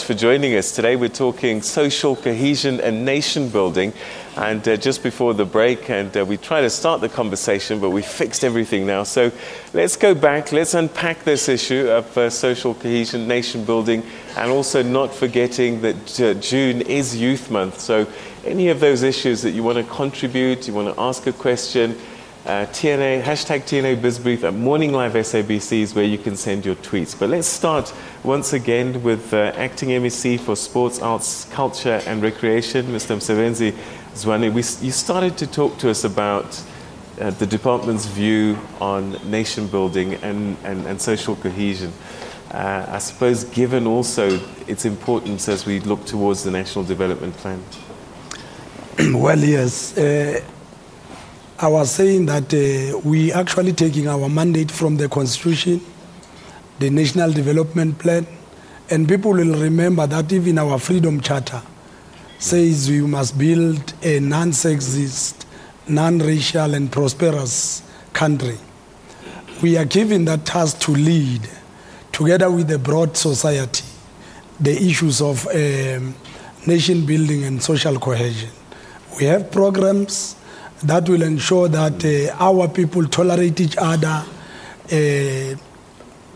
for joining us. Today we're talking social cohesion and nation building. And just before the break, we tried to start the conversation, but we fixed everything now. So let's go back, let's unpack this issue of social cohesion, nation building, and also not forgetting that June is Youth Month. So any of those issues that you want to contribute, you want to ask a question, TNA, hashtag TNA BizBrief at Morning Live SABC is where you can send your tweets. But let's start once again with Acting MEC for Sports, Arts, Culture and Recreation, Mr. Msebenzi Zwane. You started to talk to us about the department's view on nation building and social cohesion. I suppose given also its importance as we look towards the National Development Plan. Well, yes. I was saying that we actually taking our mandate from the Constitution, the National Development Plan, and people will remember that even our Freedom Charter says we must build a non-sexist, non-racial and prosperous country. We are given that task to lead, together with the broad society, the issues of nation building and social cohesion. We have programs that will ensure that our people tolerate each other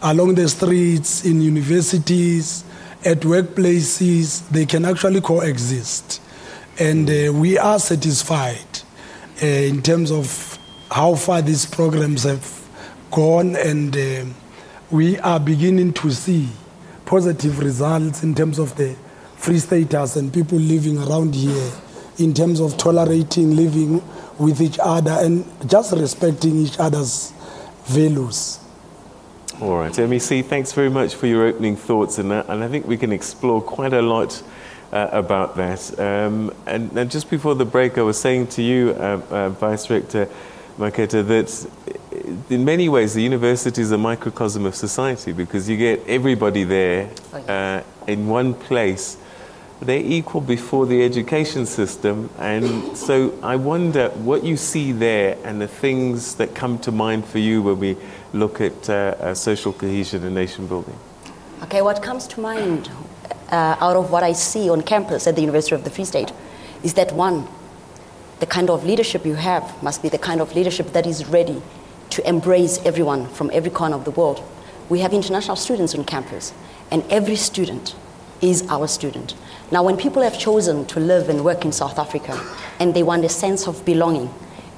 along the streets, in universities, at workplaces. They can actually coexist. And we are satisfied in terms of how far these programs have gone, and we are beginning to see positive results in terms of the free status and people living around here, in terms of tolerating, living with each other and just respecting each other's values. All right, MEC, thanks very much for your opening thoughts, and I think we can explore quite a lot about that. And just before the break, I was saying to you, Vice Rector Maketa, that in many ways the university is a microcosm of society, because you get everybody there in one place. They're equal before the education system, and so I wonder what you see there and the things that come to mind for you when we look at social cohesion and nation building. Okay, what comes to mind out of what I see on campus at the University of the Free State is that, one, the kind of leadership you have must be the kind of leadership that is ready to embrace everyone from every corner of the world. We have international students on campus, and every student is our student. Now, when people have chosen to live and work in South Africa, and they want a sense of belonging,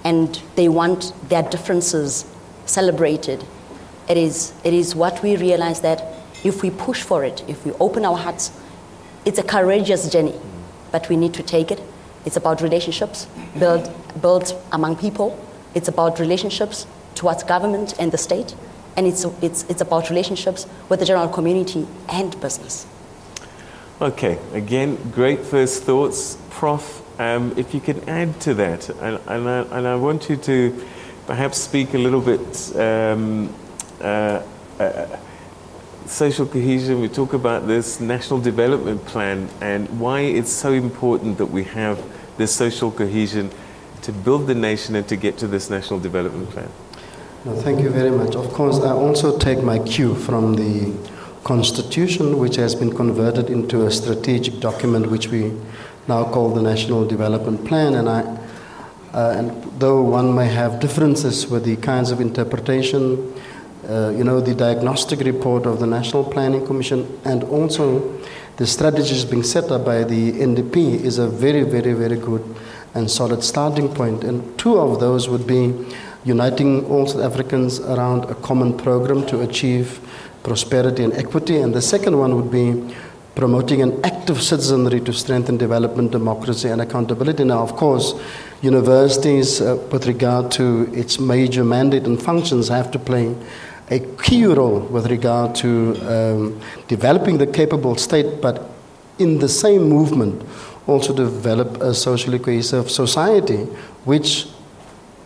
and they want their differences celebrated, it is what we realize that if we push for it, if we open our hearts, it's a courageous journey, but we need to take it. It's about relationships built among people. It's about relationships towards government and the state, and it's about relationships with the general community and business. Okay, again, great first thoughts. Prof, if you can add to that, and I want you to perhaps speak a little bit social cohesion. We talk about this National Development Plan and why it's so important that we have this social cohesion to build the nation and to get to this National Development Plan. No, thank you very much. Of course, I also take my cue from the Constitution, which has been converted into a strategic document which we now call the National Development Plan, and though one may have differences with the kinds of interpretation, the diagnostic report of the National Planning Commission and also the strategies being set up by the NDP is a very, very, very good and solid starting point. And two of those would be uniting all South Africans around a common program to achieve prosperity and equity, and the second one would be promoting an active citizenry to strengthen development, democracy and accountability. Now, of course, universities, with regard to its major mandate and functions, have to play a key role with regard to developing the capable state, but in the same movement also develop a socially cohesive society, which,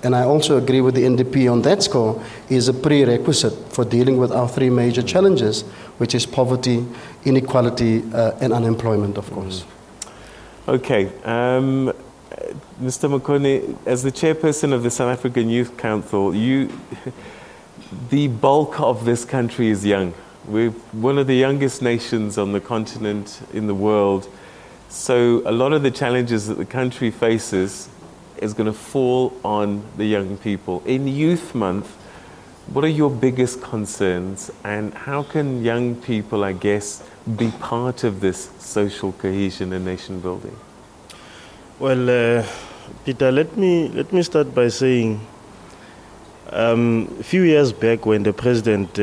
and I also agree with the NDP on that score, is a prerequisite for dealing with our three major challenges, which is poverty, inequality, and unemployment, of course. Okay. Mr. Makone, as the chairperson of the South African Youth Council, the bulk of this country is young. We're one of the youngest nations on the continent in the world. So a lot of the challenges that the country faces is going to fall on the young people. In Youth Month, what are your biggest concerns, and how can young people, I guess, be part of this social cohesion and nation building? Well, Peter, let me start by saying a few years back when the President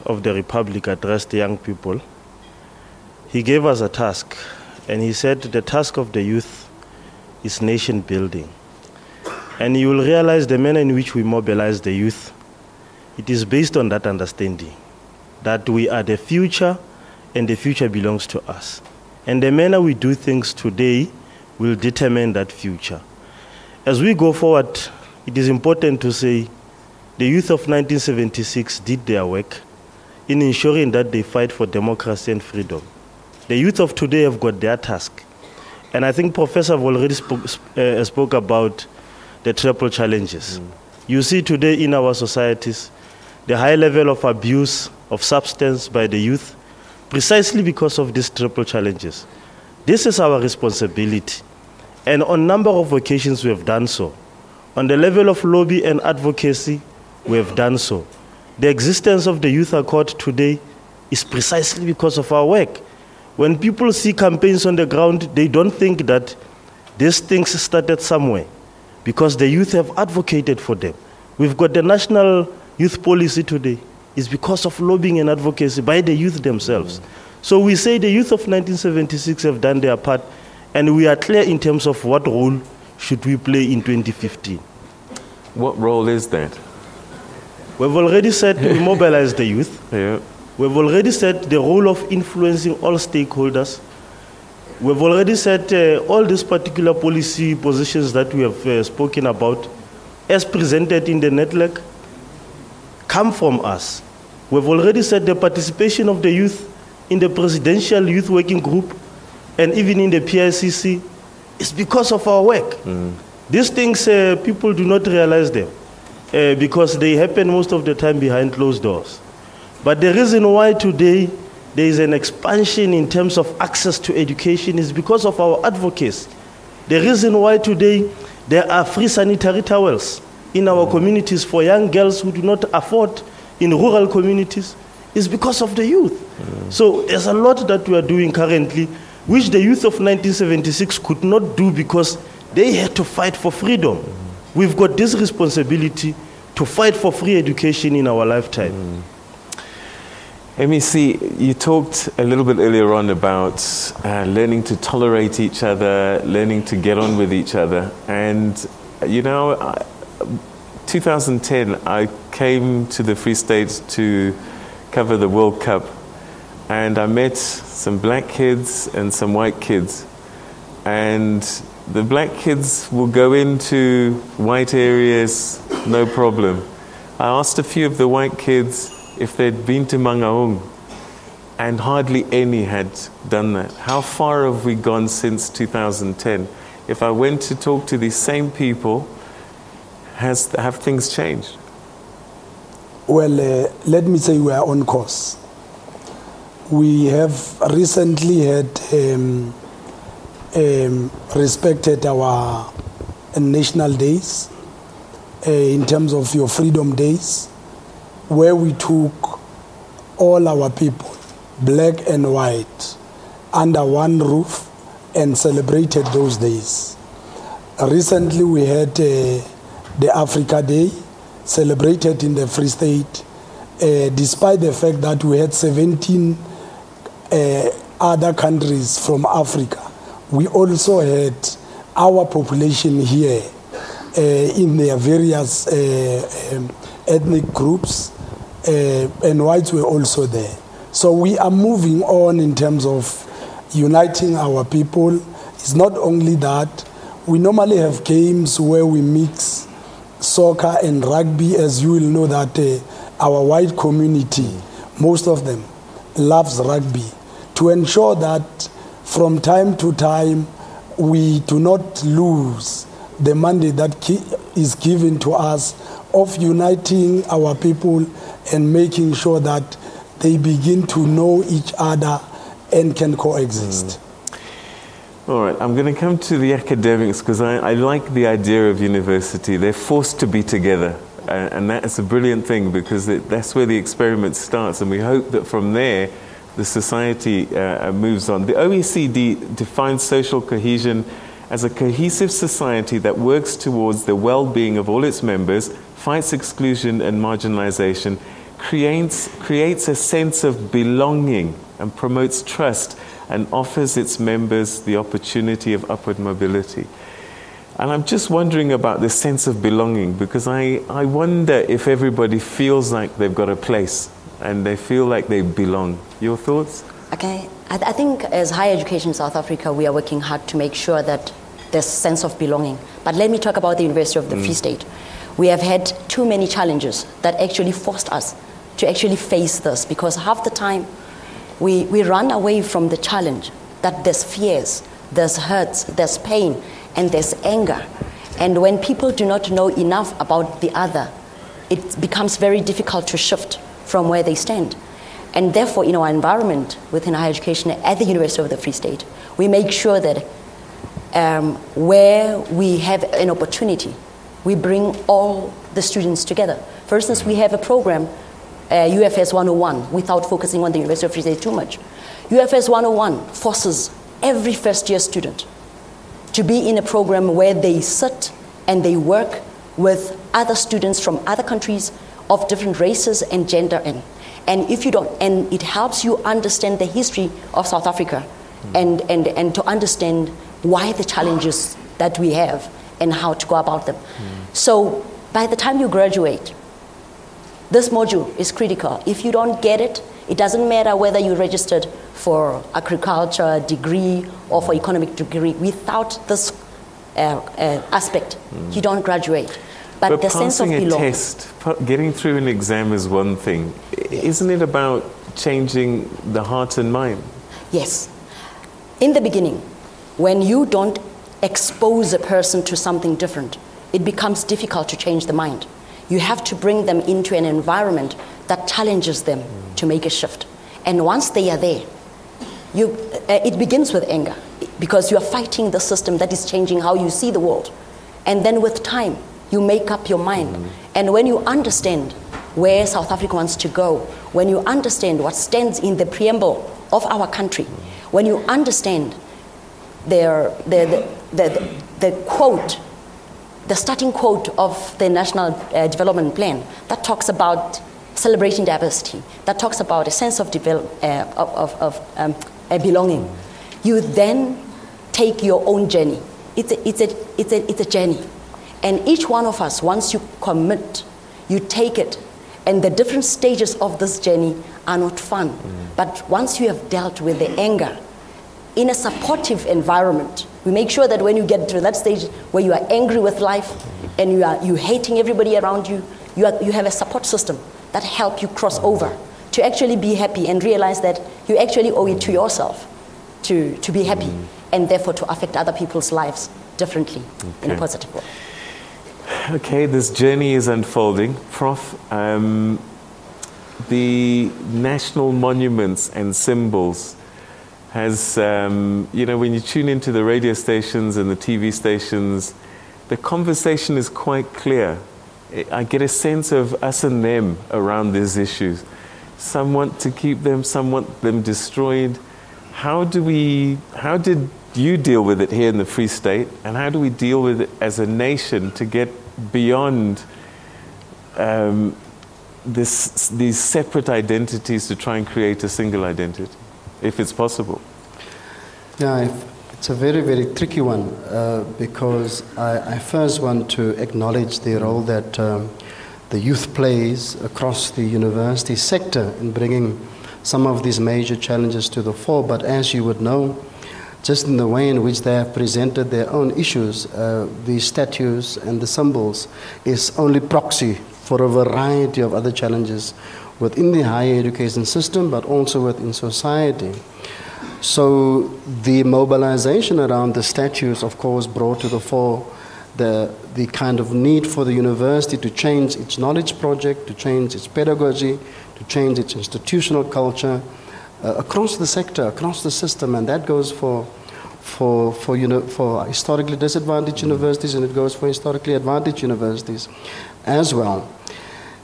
of the Republic addressed the young people, he gave us a task, and he said the task of the youth is nation building. And you will realize the manner in which we mobilize the youth, it is based on that understanding, that we are the future and the future belongs to us. And the manner we do things today will determine that future. As we go forward, it is important to say the youth of 1976 did their work in ensuring that they fight for democracy and freedom. The youth of today have got their task. And I think Professor have already spoke about the triple challenges. You see today in our societies, the high level of abuse of substance by the youth, precisely because of these triple challenges. This is our responsibility. And on a number of occasions we have done so. On the level of lobby and advocacy, we have done so. The existence of the Youth Accord today is precisely because of our work. When people see campaigns on the ground, they don't think that these things started somewhere, because the youth have advocated for them. We've got the national youth policy today. It's because of lobbying and advocacy by the youth themselves. So we say the youth of 1976 have done their part, and we are clear in terms of what role should we play in 2015. What role is that? We've already said we mobilize the youth. Yeah. We've already said the role of influencing all stakeholders. We've already said all these particular policy positions that we have spoken about, as presented in the network, come from us. We've already said the participation of the youth in the Presidential Youth Working Group and even in the PICC is because of our work. These things, people do not realize them because they happen most of the time behind closed doors. But the reason why today there is an expansion in terms of access to education is because of our advocacy. The reason why today there are free sanitary towels in our communities for young girls who do not afford in rural communities is because of the youth. So there's a lot that we are doing currently, which the youth of 1976 could not do because they had to fight for freedom. We've got this responsibility to fight for free education in our lifetime. MEC, you talked a little bit earlier on about learning to tolerate each other, learning to get on with each other. And, you know, 2010, I came to the Free State to cover the World Cup. And I met some black kids and some white kids. And the black kids will go into white areas, no problem. I asked a few of the white kids if they'd been to Mangaung, and hardly any had done that. How far have we gone since 2010? If I went to talk to these same people, have things changed? Well, let me say we are on course. We have recently had respected our national days in terms of your freedom days, where we took all our people, black and white, under one roof and celebrated those days. Recently we had the Africa Day, celebrated in the Free State, despite the fact that we had 17 other countries from Africa. We also had our population here in their various ethnic groups, and whites were also there. So we are moving on in terms of uniting our people. It's not only that, we normally have games where we mix soccer and rugby, as you will know that our white community, most of them, loves rugby, to ensure that from time to time we do not lose the mandate that is given to us of uniting our people and making sure that they begin to know each other and can coexist. All right, I'm going to come to the academics because I like the idea of university. They're forced to be together, and that's a brilliant thing because that's where the experiment starts, and we hope that from there the society moves on. The OECD defines social cohesion as a cohesive society that works towards the well-being of all its members, fights exclusion and marginalization, creates a sense of belonging and promotes trust and offers its members the opportunity of upward mobility. And I'm just wondering about this sense of belonging because I wonder if everybody feels like they've got a place and they feel like they belong. Your thoughts? Okay, I think as higher education in South Africa, we are working hard to make sure that there's a sense of belonging. But let me talk about the University of the Free State. We have had too many challenges that actually forced us to actually face this because half the time we run away from the challenge that there's fears, there's hurts, there's pain, and there's anger. And when people do not know enough about the other, it becomes very difficult to shift from where they stand. And therefore, in our environment within higher education at the University of the Free State, we make sure that where we have an opportunity, we bring all the students together. For instance, we have a program, UFS 101, without focusing on the University of Free State too much. UFS 101 forces every first-year student to be in a program where they sit and they work with other students from other countries of different races and gender. And if you don't, and it helps you understand the history of South Africa and to understand why the challenges that we have and how to go about them. So by the time you graduate, this module is critical. If you don't get it, it doesn't matter whether you registered for agriculture degree or for economic degree. Without this aspect, you don't graduate. But the sense of passing a belonging. test, getting through an exam is one thing. Isn't it about changing the heart and mind? Yes. In the beginning, when you don't expose a person to something different, it becomes difficult to change the mind. You have to bring them into an environment that challenges them to make a shift. And once they are there, it begins with anger because you are fighting the system that is changing how you see the world. And then with time, you make up your mind. And when you understand where South Africa wants to go, when you understand what stands in the preamble of our country, when you understand the quote, the starting quote of the National Development Plan that talks about celebrating diversity, that talks about a sense of belonging, you then take your own journey. It's a journey. And each one of us, once you commit, you take it. And the different stages of this journey are not fun. But once you have dealt with the anger, in a supportive environment, we make sure that when you get to that stage where you are angry with life and you hating everybody around you, you have a support system that help you cross over to actually be happy and realize that you actually owe it to yourself to be happy and therefore to affect other people's lives differently in a positive way. Okay, this journey is unfolding. Prof, the national monuments and symbols has, when you tune into the radio stations and the TV stations, the conversation is quite clear. I get a sense of us and them around these issues. Some want to keep them, some want them destroyed. How did you deal with it here in the Free State, and how do we deal with it as a nation to get beyond these separate identities to try and create a single identity, if it's possible? Yeah, it's a very, very tricky one because I first want to acknowledge the role that the youth plays across the university sector in bringing some of these major challenges to the fore. But as you would know, just in the way in which they have presented their own issues, the statues and the symbols is only proxy for a variety of other challenges within the higher education system, but also within society. So the mobilization around the statues, of course, brought to the fore the kind of need for the university to change its knowledge project, to change its pedagogy, to change its institutional culture across the sector, across the system, and that goes for historically disadvantaged universities, and it goes for historically advantaged universities as well.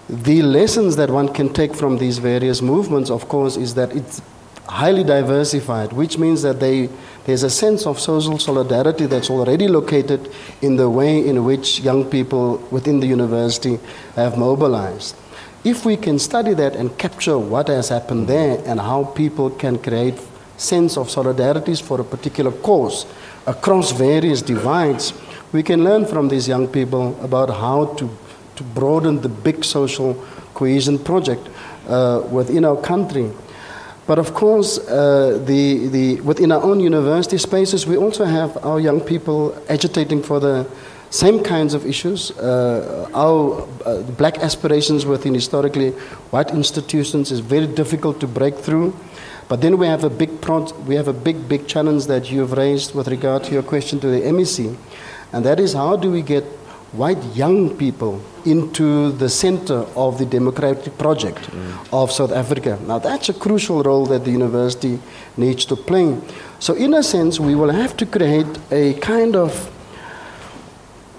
The lessons that one can take from these various movements, of course, is that it's highly diversified, which means that there's a sense of social solidarity that's already located in the way in which young people within the university have mobilized. If we can study that and capture what has happened there and how people can create sense of solidarities for a particular cause across various divides, we can learn from these young people about how to broaden the big social cohesion project within our country. But of course, within our own university spaces, we also have our young people agitating for the same kinds of issues. Our black aspirations within historically white institutions is very difficult to break through. But then we have a big challenge that you've raised with regard to your question to the MEC, and that is, how do we get white young people into the center of the democratic project of South Africa? Now that's a crucial role that the university needs to play. So in a sense, we will have to create a kind of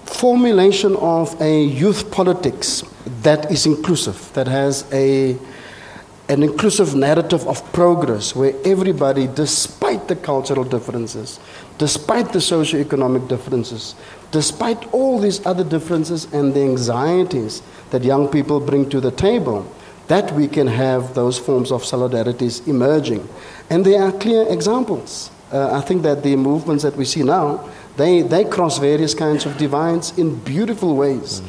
formulation of a youth politics that is inclusive, that has an inclusive narrative of progress, where everybody, despite the cultural differences, despite the socio-economic differences, despite all these other differences and the anxieties that young people bring to the table, that we can have those forms of solidarities emerging. And there are clear examples. I think that the movements that we see now, they cross various kinds of divides in beautiful ways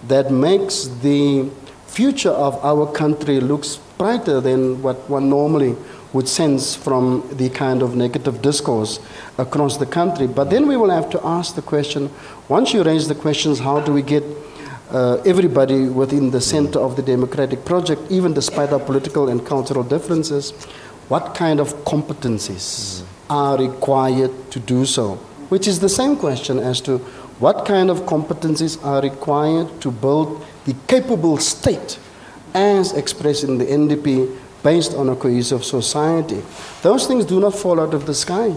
that makes the future of our country looks brighter than what one normally would sense from the kind of negative discourse across the country. But then we will have to ask the question, once you raise the questions, how do we get everybody within the center of the democratic project, even despite our political and cultural differences, what kind of competencies are required to do so? Which is the same question as to what kind of competencies are required to build the capable state as expressed in the NDP based on a cohesive society. Those things do not fall out of the sky.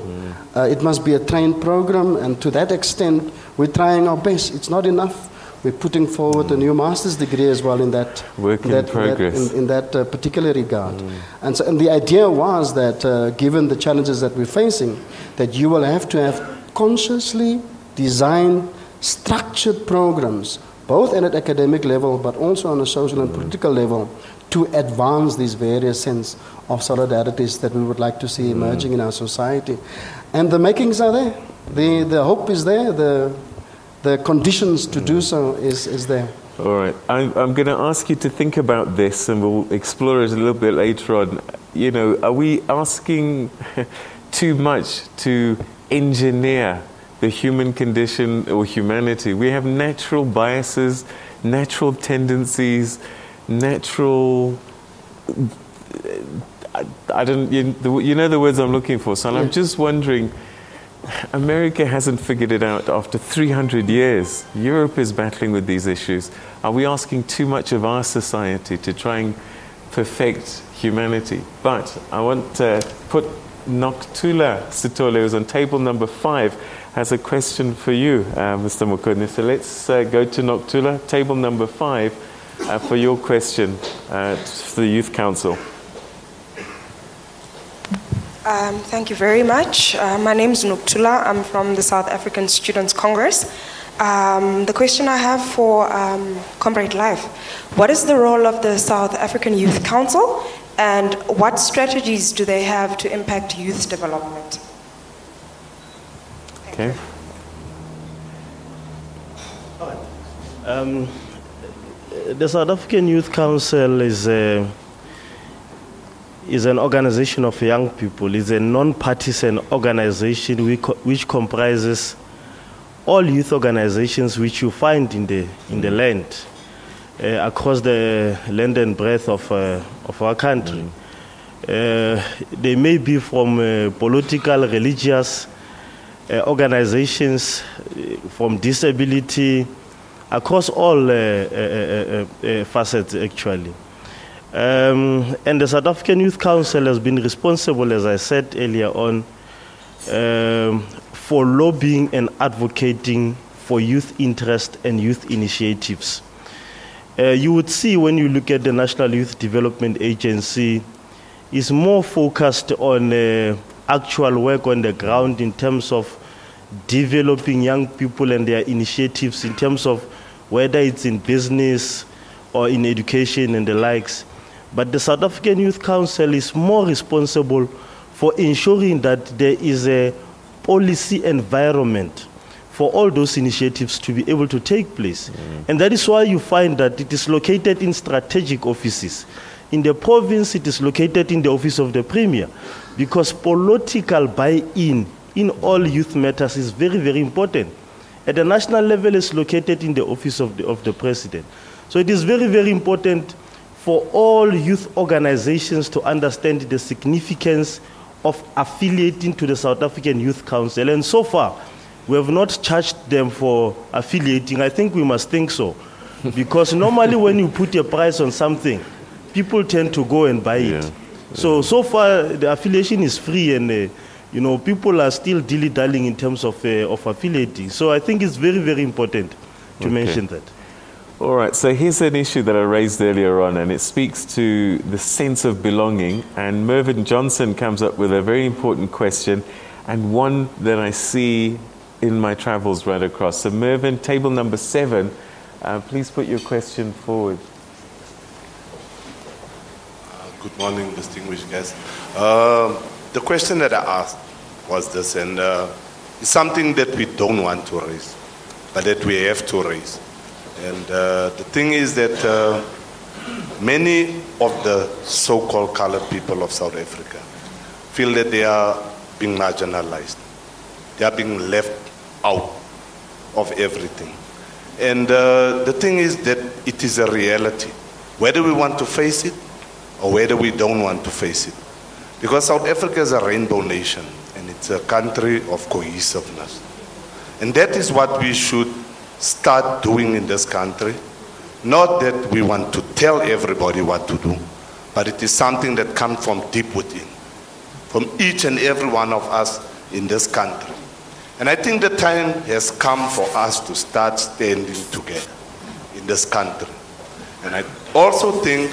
It must be a trained program, and to that extent, we're trying our best. It's not enough. We're putting forward a new master's degree as well in that particular regard. And the idea was that given the challenges that we're facing, that you will have to have consciously designed, structured programs, both at an academic level, but also on a social and political level, to advance these various sense of solidarities that we would like to see emerging in our society. And the makings are there. The hope is there. The conditions to do so is there. All right. I'm going to ask you to think about this, and we'll explore it a little bit later on. You know, are we asking too much to engineer the human condition or humanity? We have natural biases, natural tendencies, natural, you know the words I'm looking for. So I'm just wondering, America hasn't figured it out after 300 years. Europe is battling with these issues. Are we asking too much of our society to try and perfect humanity? But I want to put Noktula Sitole, who's on table number 5, has a question for you, Mr. Mukone. So let's go to Noktula, table number 5, for your question to the Youth Council. Thank you very much. My name is Noktula. I'm from the South African Students' Congress. The question I have for Comrade Life: what is the role of the South African Youth Council, and what strategies do they have to impact youth development? Okay. The South African Youth Council is an organization of young people. It's a non-partisan organization which comprises all youth organizations which you find in the land, across the length and breadth of our country. They may be from political, religious, organizations from disability, across all facets actually. And the South African Youth Council has been responsible, as I said earlier on, for lobbying and advocating for youth interest and youth initiatives. You would see when you look at the National Youth Development Agency, is more focused on actual work on the ground in terms of developing young people and their initiatives in terms of whether it's in business or in education and the likes. But the South African Youth Council is more responsible for ensuring that there is a policy environment for all those initiatives to be able to take place. And that is why you find that it is located in strategic offices. In the province, it is located in the office of the Premier, because political buy-in in all youth matters is very, very important. At the national level, it's located in the office of the President. So it is very, very important for all youth organizations to understand the significance of affiliating to the South African Youth Council. And so far, we have not charged them for affiliating. I think we must think so. Because normally when you put a price on something, people tend to go and buy it. So far, the affiliation is free, and people are still dilly-dallying in terms of affiliating. So I think it's very, very important to mention that. All right, so here's an issue that I raised earlier on, and it speaks to the sense of belonging. And Mervyn Johnson comes up with a very important question, and one that I see in my travels right across. So Mervyn, table number 7, please put your question forward. Good morning, distinguished guests. The question that I asked was this, and it's something that we don't want to raise, but that we have to raise. And the thing is that many of the so-called colored people of South Africa feel that they are being marginalized. They are being left out of everything. And the thing is that it is a reality, whether we want to face it or whether we don't want to face it. Because South Africa is a rainbow nation, and it's a country of cohesiveness. And that is what we should start doing in this country. Not that we want to tell everybody what to do, but it is something that comes from deep within, from each and every one of us in this country. And I think the time has come for us to start standing together in this country. And I also think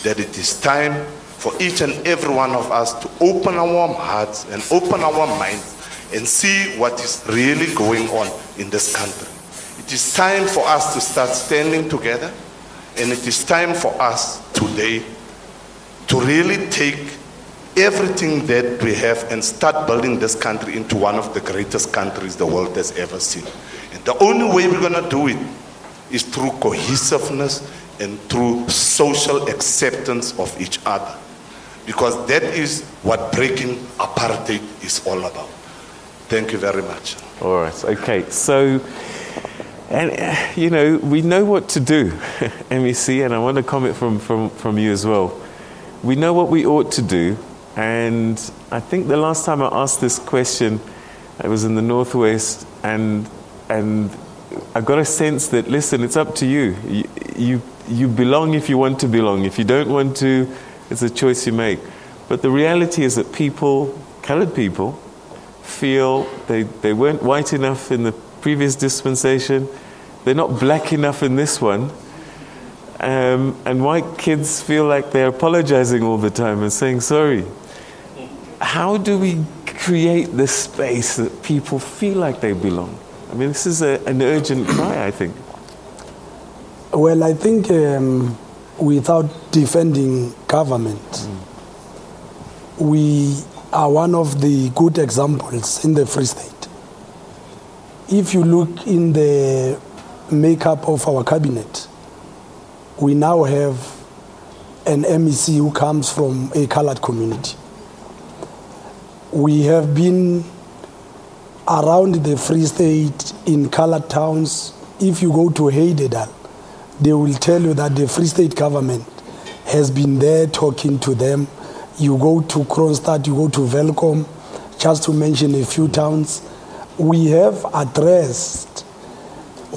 that it is time for each and every one of us to open our hearts and open our minds and see what is really going on in this country. It is time for us to start standing together, and it is time for us today to really take everything that we have and start building this country into one of the greatest countries the world has ever seen. And the only way we're going to do it is through cohesiveness and through social acceptance of each other. Because that is what breaking apartheid is all about. Thank you very much. All right, okay. So, and we know what to do, MEC, and I want to comment from you as well. We know what we ought to do, and I think the last time I asked this question, I was in the Northwest, and I got a sense that, listen, it's up to you. You belong if you want to belong. If you don't want to, it's a choice you make. But the reality is that people, colored people, feel they weren't white enough in the previous dispensation, they're not black enough in this one, and white kids feel like they're apologizing all the time and saying sorry. How do we create this space that people feel like they belong? I mean, this is an urgent cry, I think. Well, I think without defending government, we are one of the good examples in the Free State. If you look in the makeup of our cabinet, we now have an MEC who comes from a colored community. We have been around the Free State in colored towns. If you go to Heidedal, they will tell you that the Free State government has been there talking to them. You go to Kronstadt, you go to Velkom, just to mention a few towns. we have addressed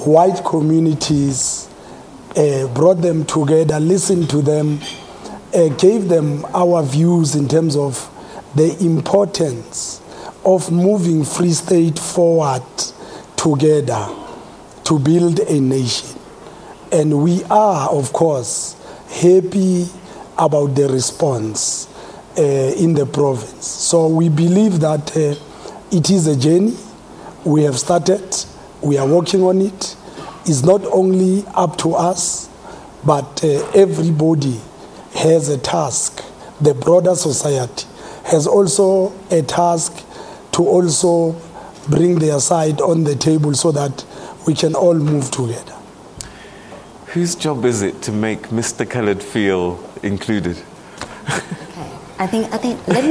white communities, brought them together, listened to them, gave them our views in terms of the importance of moving Free State forward together to build a nation. And we are, of course, happy about the response in the province. So we believe that it is a journey. We have started, we are working on it. It's not only up to us, but everybody has a task. The broader society has also a task to also bring their side on the table so that we can all move together. Whose job is it to make Mr. Khaled feel included? I think let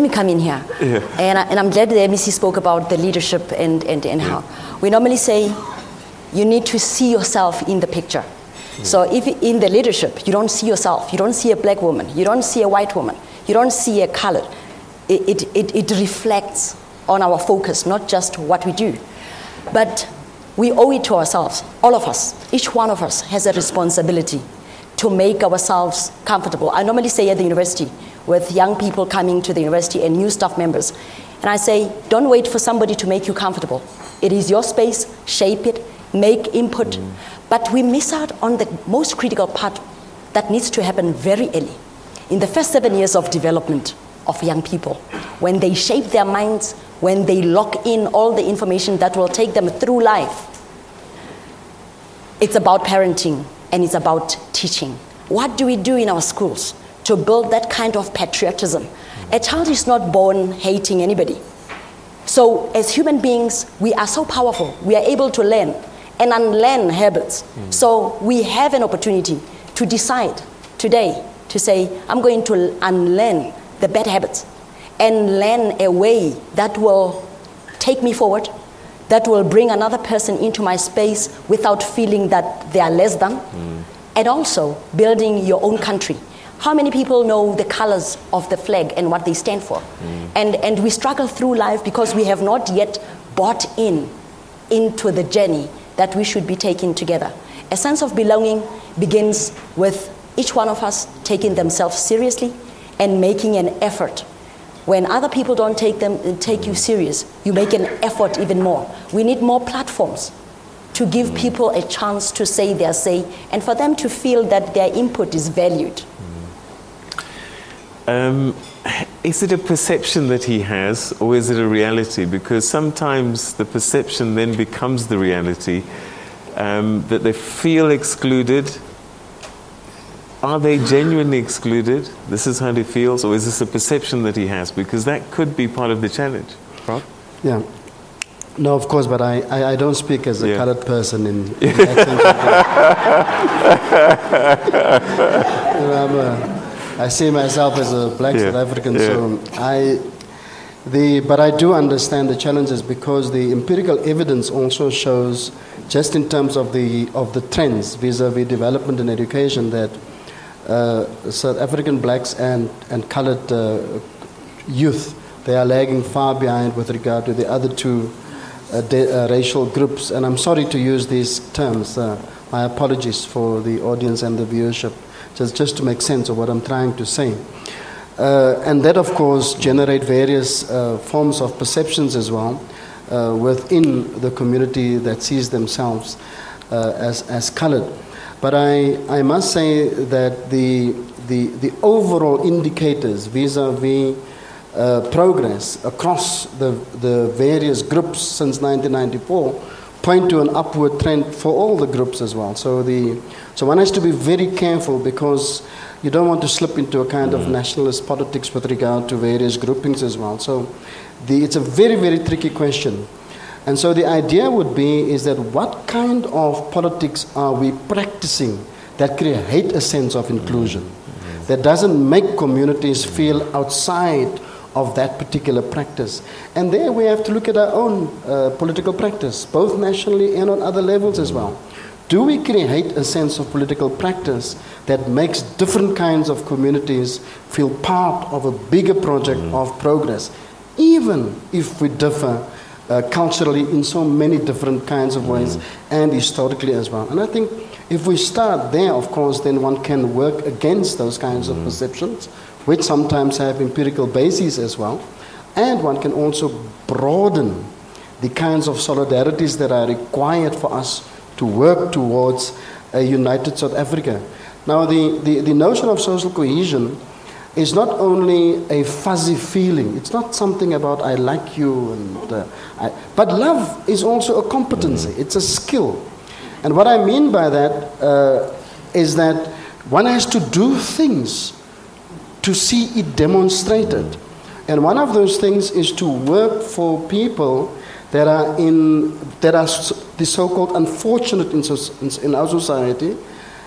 me come in here. Yeah. And I'm glad the MEC spoke about the leadership and how. We normally say you need to see yourself in the picture. So if in the leadership you don't see yourself, you don't see a black woman, you don't see a white woman, you don't see a colored, it reflects on our focus, not just what we do. But we owe it to ourselves, all of us. Each one of us has a responsibility to make ourselves comfortable. I normally say at the university, with young people coming to the university and new staff members, and I say, don't wait for somebody to make you comfortable. It is your space, shape it, make input. But we miss out on the most critical part that needs to happen very early. In the first 7 years of development of young people, when they shape their minds, when they lock in all the information that will take them through life, it's about parenting and it's about teaching. What do we do in our schools to build that kind of patriotism? A child is not born hating anybody. So as human beings, we are so powerful. We are able to learn and unlearn habits. So we have an opportunity to decide today to say, I'm going to unlearn the bad habits and learn a way that will take me forward, that will bring another person into my space without feeling that they are less than, and also building your own country. How many people know the colors of the flag and what they stand for? And we struggle through life because we have not yet bought into the journey that we should be taking together. A sense of belonging begins with each one of us taking themselves seriously and making an effort. When other people don't take you serious, you make an effort even more. We need more platforms to give people a chance to say their say and for them to feel that their input is valued. Is it a perception that he has, or is it a reality? Because sometimes the perception then becomes the reality, that they feel excluded. Are they genuinely excluded? This is how he feels, or is this a perception that he has? Because that could be part of the challenge. Rob? Yeah. No, of course, but I don't speak as a colored person in I see myself as a black South African, so but I do understand the challenges because the empirical evidence also shows, just in terms of the trends vis-a-vis development and education, that South African blacks and colored youth, they are lagging far behind with regard to the other two racial groups. And I'm sorry to use these terms. My apologies for the audience and the viewership. Just to make sense of what I'm trying to say. And that, of course, generate various forms of perceptions as well within the community that sees themselves as colored. But I must say that the overall indicators vis-a-vis progress across the various groups since 1994 point to an upward trend for all the groups as well. So one has to be very careful because you don't want to slip into a kind of nationalist politics with regard to various groupings as well. So it's a very, very tricky question. And so the idea would be is that what kind of politics are we practicing that create a sense of inclusion, that doesn't make communities feel outside of that particular practice. And there we have to look at our own political practice, both nationally and on other levels as well. Do we create a sense of political practice that makes different kinds of communities feel part of a bigger project of progress, even if we differ culturally in so many different kinds of ways, and historically as well. And I think if we start there, of course, then one can work against those kinds of perceptions, which sometimes have empirical bases as well. And one can also broaden the kinds of solidarities that are required for us to work towards a united South Africa. Now, the notion of social cohesion is not only a fuzzy feeling. It's not something about I like you, and but love is also a competency. It's a skill. And what I mean by that is that one has to do things to see it demonstrated. And one of those things is to work for people that are the so-called unfortunate in our society,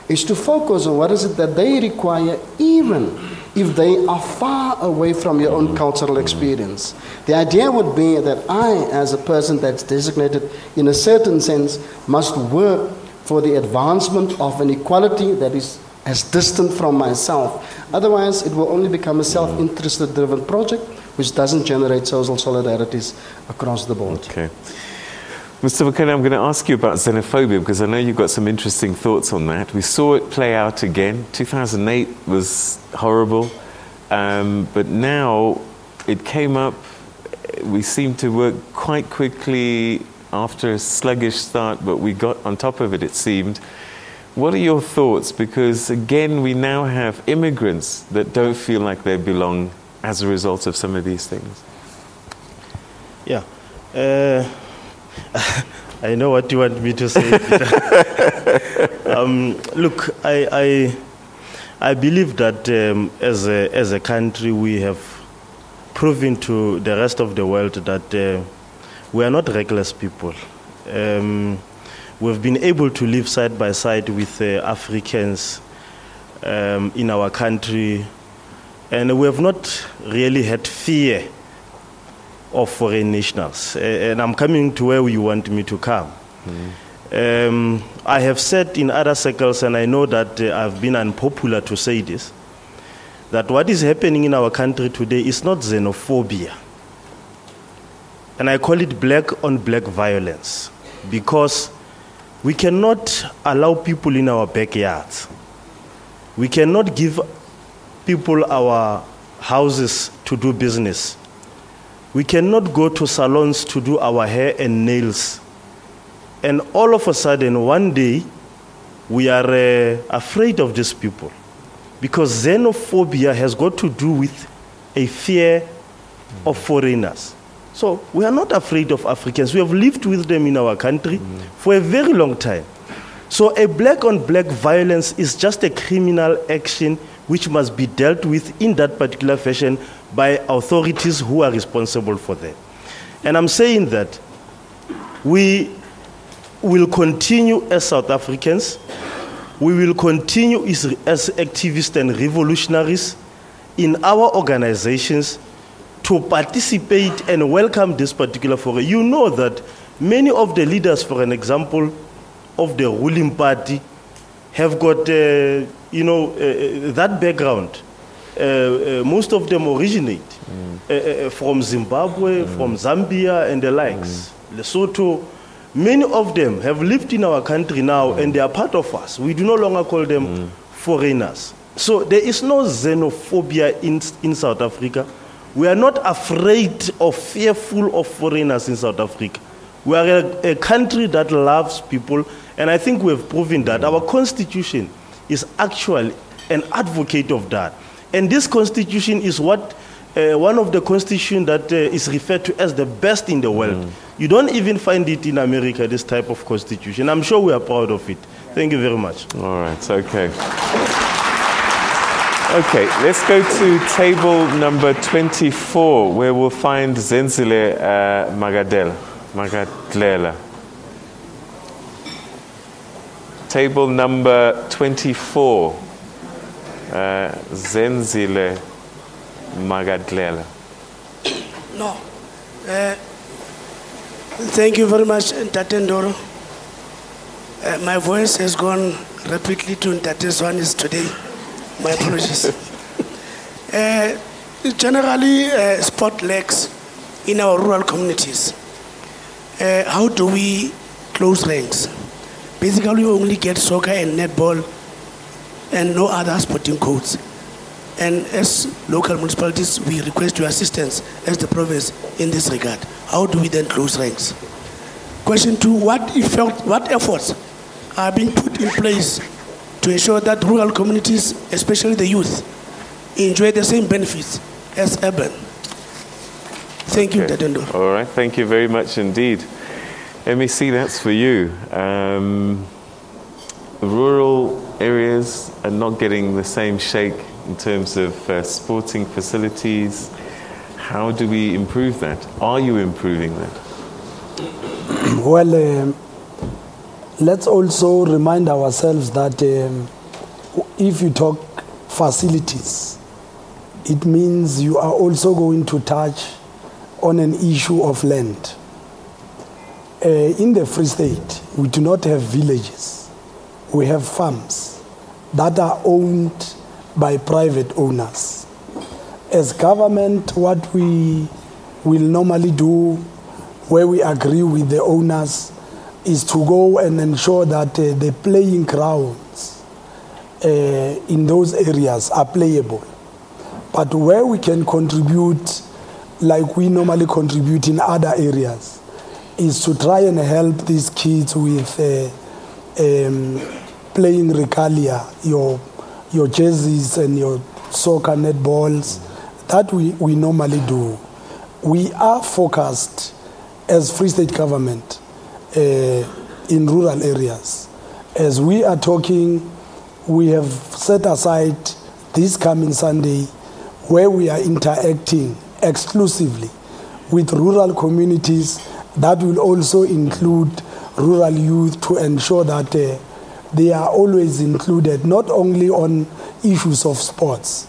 is to focus on what is it that they require, even if they are far away from your own cultural experience. The idea would be that I, as a person that's designated in a certain sense, must work for the advancement of an equality that is as distant from myself. Otherwise, it will only become a self-interested driven project which doesn't generate social solidarities across the board. Okay. Mr. McKenna, I'm going to ask you about xenophobia because I know you've got some interesting thoughts on that. We saw it play out again. 2008 was horrible, but now it came up. We seemed to work quite quickly after a sluggish start, but we got on top of it, it seemed. What are your thoughts? Because again, we now have immigrants that don't feel like they belong as a result of some of these things. Yeah. I know what you want me to say. Look, I believe that as a country we have proven to the rest of the world that we are not reckless people. We've been able to live side by side with Africans in our country, and we have not really had fear of foreign nationals. And I'm coming to where you want me to come. I have said in other circles, and I know that I've been unpopular to say this, that what is happening in our country today is not xenophobia. And I call it black on black violence, because we cannot allow people in our backyards. We cannot give people our houses to do business. We cannot go to salons to do our hair and nails. And all of a sudden, one day, we are afraid of these people. Because xenophobia has got to do with a fear of foreigners. So we are not afraid of Africans. We have lived with them in our country for a very long time. So a black on black violence is just a criminal action which must be dealt with in that particular fashion by authorities who are responsible for that. And I'm saying that we will continue as South Africans, we will continue as activists and revolutionaries in our organizations to participate and welcome this particular forum. You know that many of the leaders, for an example, of the ruling party have got, that background. Most of them originate from Zimbabwe, from Zambia, and the likes. Lesotho. Many of them have lived in our country now, and they are part of us. We do no longer call them foreigners. So there is no xenophobia in South Africa. We are not afraid or fearful of foreigners in South Africa. We are a country that loves people, and I think we have proven that. Our constitution is actually an advocate of that. And this constitution is what one of the constitutions that is referred to as the best in the world. You don't even find it in America, this type of constitution. I'm sure we are proud of it. Thank you very much. All right, okay. Okay, let's go to table number 24, where we'll find Zenzile Magadlela. Table number 24, Zenzile Magadlela. No. Thank you very much, Ntate Ndoro. My voice has gone rapidly to Ntate Zwanis today. My apologies. Generally, sport lacks in our rural communities. how do we close ranks? Basically, we only get soccer and netball and no other sporting codes. And as local municipalities, we request your assistance as the province in this regard. How do we then close ranks? Question 2, what efforts are being put in place to ensure that rural communities, especially the youth, enjoy the same benefits as urban? Thank you, Tatendo. All right, thank you very much indeed. MEC, that's for you. Rural areas are not getting the same shake in terms of sporting facilities. How do we improve that? Are you improving that? Well, let's also remind ourselves that if you talk facilities, it means you are also going to touch on an issue of land. In the Free State, we do not have villages. We have farms that are owned by private owners. As government, what we will normally do, where we agree with the owners, is to go and ensure that the playing grounds in those areas are playable. But where we can contribute, like we normally contribute in other areas, is to try and help these kids with playing regalia, your jerseys and your soccer netballs. That we normally do. We are focused as Free State government in rural areas. As we are talking, we have set aside this coming Sunday where we are interacting exclusively with rural communities. That will also include rural youth to ensure that they are always included, not only on issues of sports.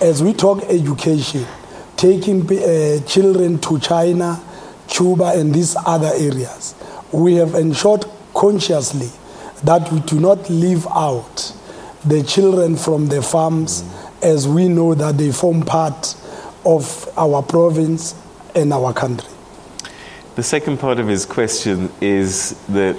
As we talk education, taking children to China, Cuba, and these other areas, we have ensured consciously that we do not leave out the children from the farms, as we know that they form part of our province and our country. The second part of his question is that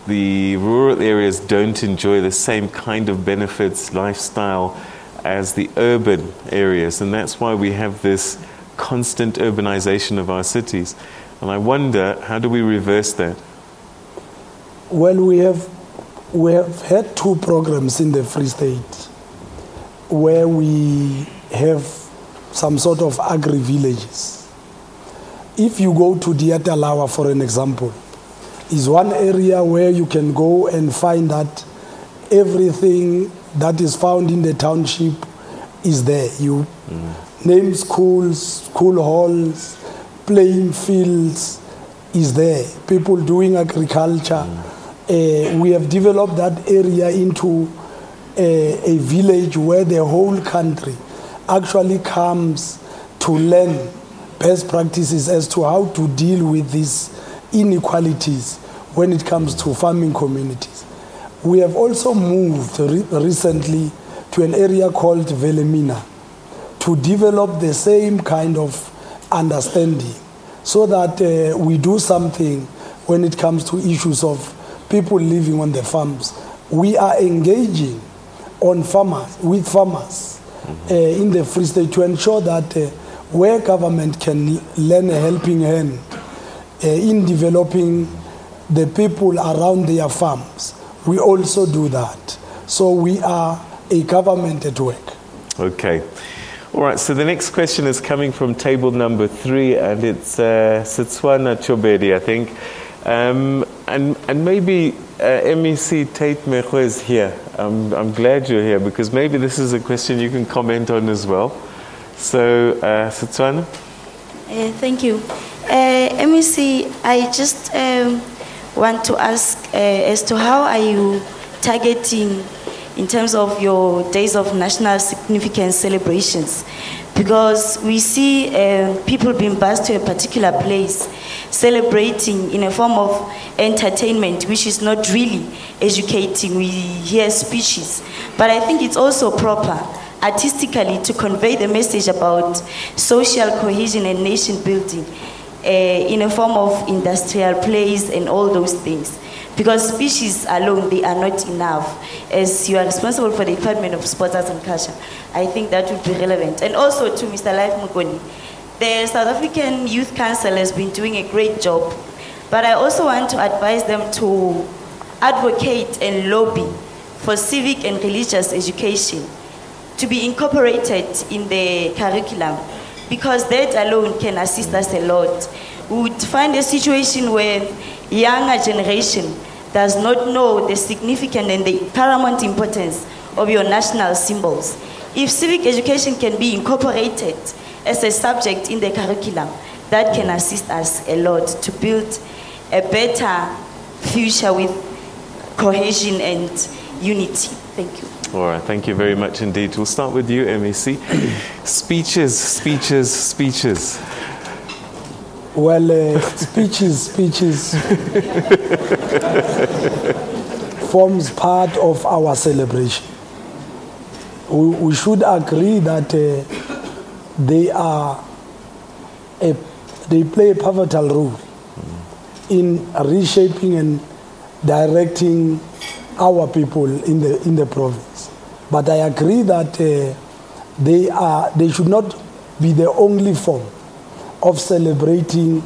the rural areas don't enjoy the same kind of benefits, lifestyle, as the urban areas, and that's why we have this constant urbanization of our cities. And I wonder, how do we reverse that? Well, we have had 2 programs in the Free State where we have some sort of agri-villages. If you go to Diatalawa, for an example, is one area where you can go and find that everything that is found in the township is there. You name schools, school halls, playing fields is there. People doing agriculture. We have developed that area into a village where the whole country actually comes to learn best practices as to how to deal with these inequalities when it comes to farming communities. We have also moved recently to an area called Velemina to develop the same kind of understanding so that we do something when it comes to issues of people living on the farms. We are engaging with farmers in the Free State to ensure that where government can lend a helping hand in developing the people around their farms, we also do that. So we are a government at work. Okay. All right, so the next question is coming from table number 3, and it's Setswana Chobedi, I think. And maybe MEC Tate Mekho is here. I'm glad you're here, because maybe this is a question you can comment on as well. So, Setswana? Thank you. MEC, I just want to ask as to how are you targeting in terms of your days of national significance celebrations? Because we see people being bused to a particular place, celebrating in a form of entertainment, which is not really educating. We hear speeches. But I think it's also proper, artistically, to convey the message about social cohesion and nation building in a form of industrial plays and all those things. Because speeches alone, they are not enough. As you are responsible for the Department of Sports, Arts and Culture, I think that would be relevant. And also to Mr. Life Mugoni, the South African Youth Council has been doing a great job, but I also want to advise them to advocate and lobby for civic and religious education to be incorporated in the curriculum, because that alone can assist us a lot. We would find a situation where younger generation does not know the significant and the paramount importance of your national symbols. If civic education can be incorporated as a subject in the curriculum, that can assist us a lot to build a better future with cohesion and unity. Thank you. All right, thank you very much indeed. We'll start with you, MEC. Speeches. Well, speeches forms part of our celebration. We should agree that they play a pivotal role in reshaping and directing our people in the province. But I agree that they should not be the only form of celebrating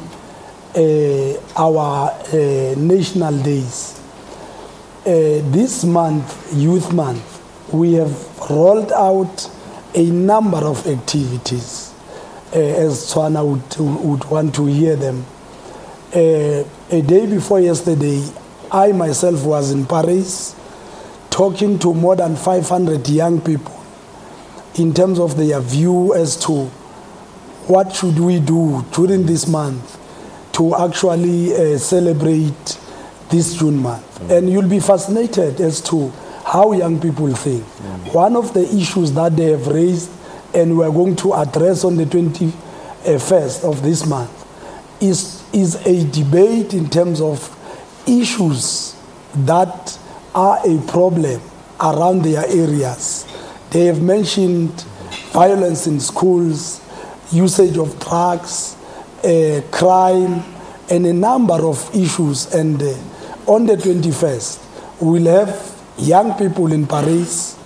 our national days. This month, Youth Month, we have rolled out a number of activities, as Tswana would want to hear them. A day before yesterday, I myself was in Paris talking to more than 500 young people in terms of their view as to what should we do during this month to actually celebrate this June month. And you'll be fascinated as to how young people think. One of the issues that they have raised and we're going to address on the 21st of this month is a debate in terms of issues that are a problem around their areas. They have mentioned violence in schools, usage of drugs, crime, and a number of issues. And on the 21st, we'll have young people in Paris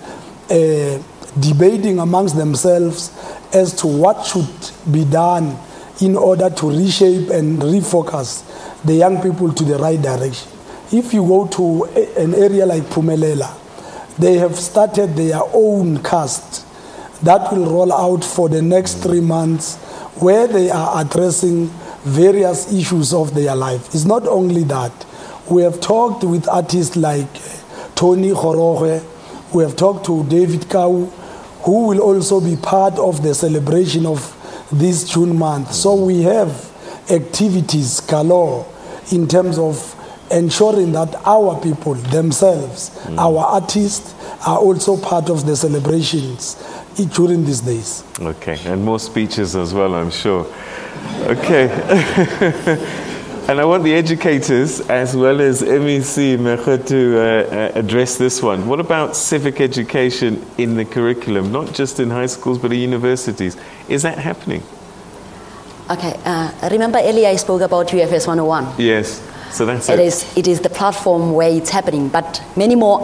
debating amongst themselves as to what should be done in order to reshape and refocus the young people to the right direction. If you go to an area like Pumelela, they have started their own cast that will roll out for the next 3 months, where they are addressing various issues of their life. It's not only that. We have talked with artists like Tony Khoroge, we have talked to David Kau, who will also be part of the celebration of this June month. So we have activities galore in terms of ensuring that our people themselves, our artists, are also part of the celebrations during these days. Okay, and more speeches as well, I'm sure. Okay. And I want the educators as well as MEC Mekho to address this one. What about civic education in the curriculum, not just in high schools but in universities? Is that happening? Okay, remember earlier I spoke about UFS 101? Yes, so that's it. It is the platform where it's happening, but many more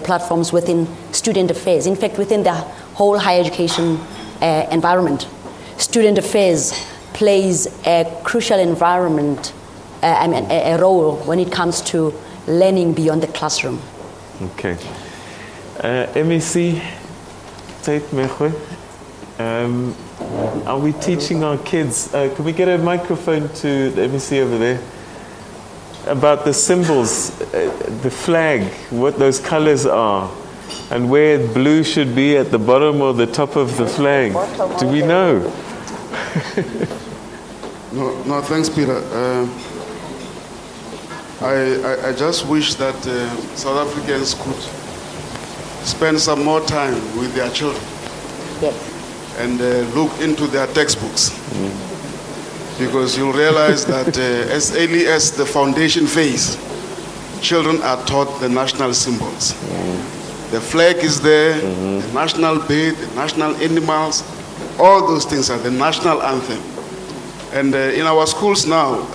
platforms within student affairs. In fact, within the whole higher education environment, student affairs plays a crucial environment, a role when it comes to learning beyond the classroom. Okay. MEC Tate Mekho, are we teaching our kids, can we get a microphone to the MEC over there, about the symbols, the flag, what those colors are, and where blue should be at the bottom or the top of the flag? Do we know? No, thanks, Peter. I just wish that South Africans could spend some more time with their children. Yes. And look into their textbooks. Because you'll realize that as early as the foundation phase, children are taught the national symbols. The flag is there, the national bird, the national animals, all those things are the national anthem. And in our schools now,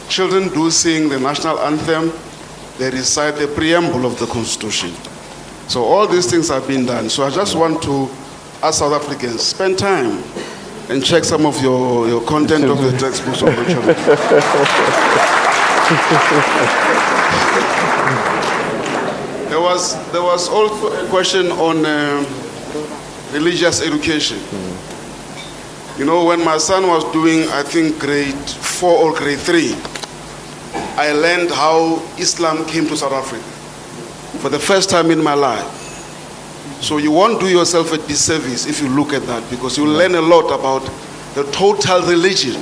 children do sing the national anthem, they recite the preamble of the Constitution. So all these things have been done. So I just want to ask South Africans, spend time and check some of your content of the textbooks of the children. There was also a question on religious education. You know, when my son was doing, I think, grade 4 or grade 3, I learned how Islam came to South Africa for the first time in my life. So you won't do yourself a disservice if you look at that, because you'll learn a lot about the total religion.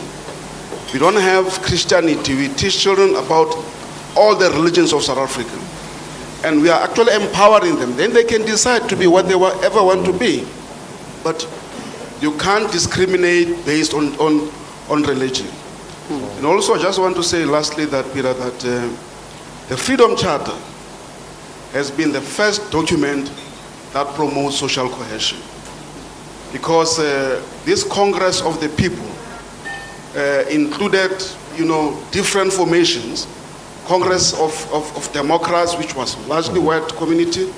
We don't have Christianity. We teach children about all the religions of South Africa. And we are actually empowering them. Then they can decide to be what they ever want to be. But you can't discriminate based on religion. And also, I just want to say lastly that, Peter, that the Freedom Charter has been the first document that promotes social cohesion. Because this Congress of the People included, you know, different formations. Congress of Democrats, which was largely white community,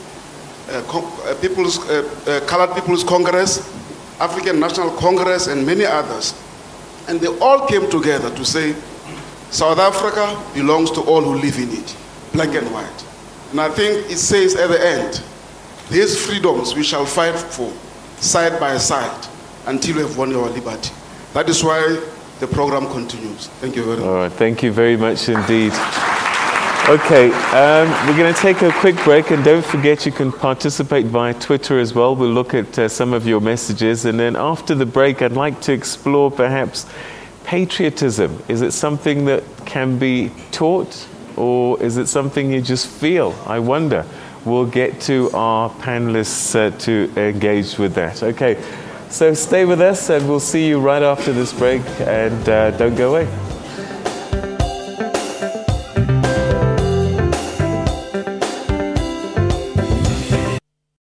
Colored People's Congress, African National Congress, and many others. And they all came together to say, South Africa belongs to all who live in it, black and white. And I think it says at the end, these freedoms we shall fight for, side by side, until we have won our liberty. That is why the program continues. Thank you very much. All right, thank you very much indeed. Okay, we're going to take a quick break, and don't forget you can participate via Twitter as well. We'll look at some of your messages, and then after the break I'd like to explore perhaps patriotism. Is it something that can be taught, or is it something you just feel? I wonder. We'll get to our panelists to engage with that. Okay, so stay with us and we'll see you right after this break, and don't go away.